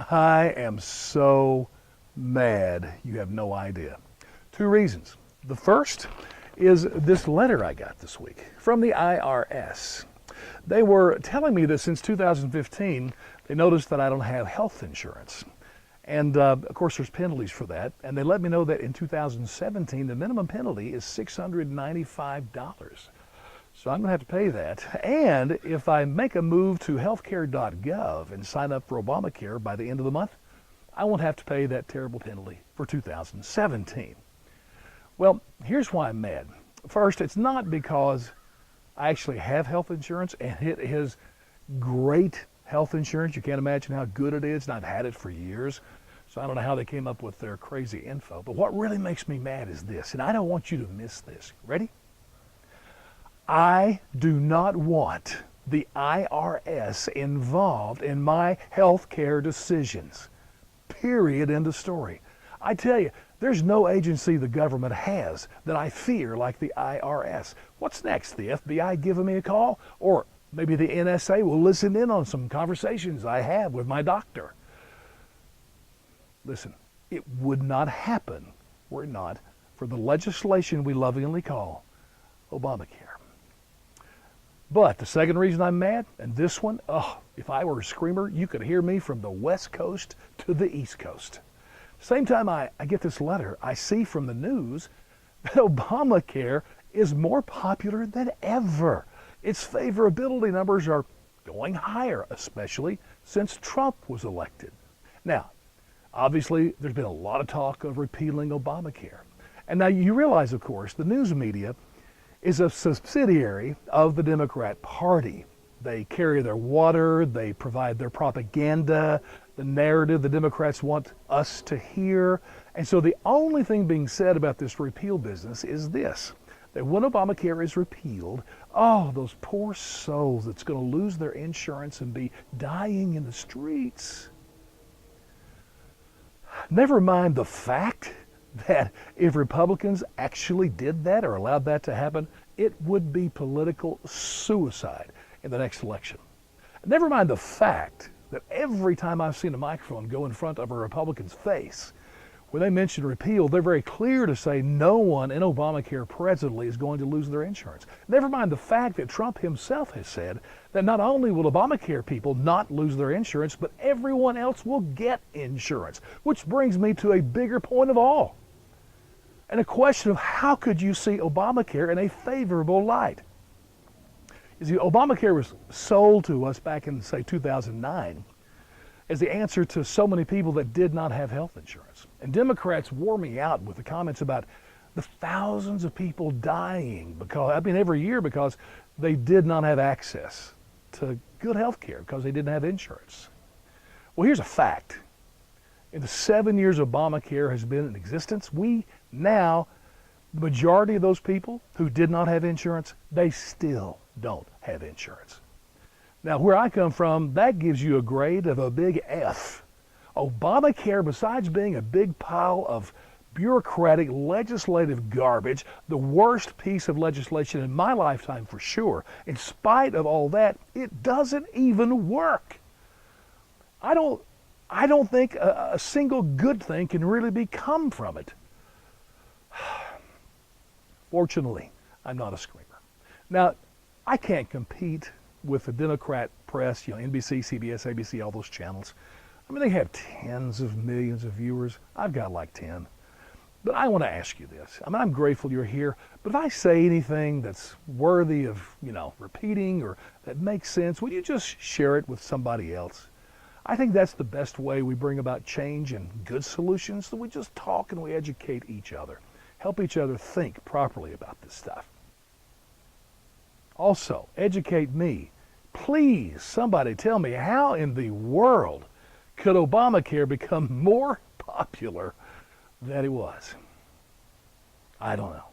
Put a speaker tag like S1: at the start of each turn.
S1: I am so mad you have no idea. Two reasons. The first is this letter I got this week from the IRS. They were telling me that since 2015, they noticed that I don't have health insurance. And of course, there's penalties for that. And they let me know that in 2017, the minimum penalty is $695. So I'm going to have to pay that. And if I make a move to healthcare.gov and sign up for Obamacare by the end of the month, I won't have to pay that terrible penalty for 2017. Well, here's why I'm mad. First, it's not because I actually have health insurance, and it is great health insurance. You can't imagine how good it is, and I've had it for years. So I don't know how they came up with their crazy info. But what really makes me mad is this, and I don't want you to miss this. Ready? I do not want the IRS involved in my health care decisions. Period. End of story. I tell you, there's no agency the government has that I fear like the IRS. What's next? The FBI giving me a call? Or maybe the NSA will listen in on some conversations I have with my doctor. Listen, it would not happen were it not for the legislation we lovingly call Obamacare. But the second reason I'm mad, and this one, if I were a screamer, you could hear me from the West Coast to the East Coast. Same time I get this letter, I see from the news that Obamacare is more popular than ever. Its favorability numbers are going higher, especially since Trump was elected. Now, obviously, there's been a lot of talk of repealing Obamacare. And now you realize, of course, the news media is a subsidiary of the Democrat Party. They carry their water, they provide their propaganda, the narrative the Democrats want us to hear. And so the only thing being said about this repeal business is this, that when Obamacare is repealed, those poor souls that's going to lose their insurance and be dying in the streets. Never mind the fact that if Republicans actually did that or allowed that to happen, it would be political suicide in the next election. Never mind the fact that every time I've seen a microphone go in front of a Republican's face, when they mention repeal, they're very clear to say no one in Obamacare presently is going to lose their insurance. Never mind the fact that Trump himself has said that not only will Obamacare people not lose their insurance, but everyone else will get insurance, which brings me to a bigger point of all, and a question of how could you see Obamacare in a favorable light? You see, Obamacare was sold to us back in, say, 2009 as the answer to so many people that did not have health insurance. And Democrats wore me out with the comments about the thousands of people dying every year because they did not have access to good health care because they didn't have insurance. Well, here's a fact. In the 7 years Obamacare has been in existence, the majority of those people who did not have insurance, they still don't have insurance. Now, where I come from, that gives you a grade of a big F. Obamacare, besides being a big pile of bureaucratic legislative garbage, the worst piece of legislation in my lifetime for sure, in spite of all that, it doesn't even work. I don't think a single good thing can really come from it. Fortunately, I'm not a screamer. Now, I can't compete with the Democrat press, NBC, CBS, ABC, all those channels. I mean, they have tens of millions of viewers. I've got like 10. But I want to ask you this. I mean, I'm grateful you're here, but if I say anything that's worthy of, repeating or that makes sense, will you just share it with somebody else? I think that's the best way we bring about change and good solutions, that we just talk and we educate each other, help each other think properly about this stuff. Also, educate me. Please, somebody tell me, how in the world could Obamacare become more popular than it was? I don't know.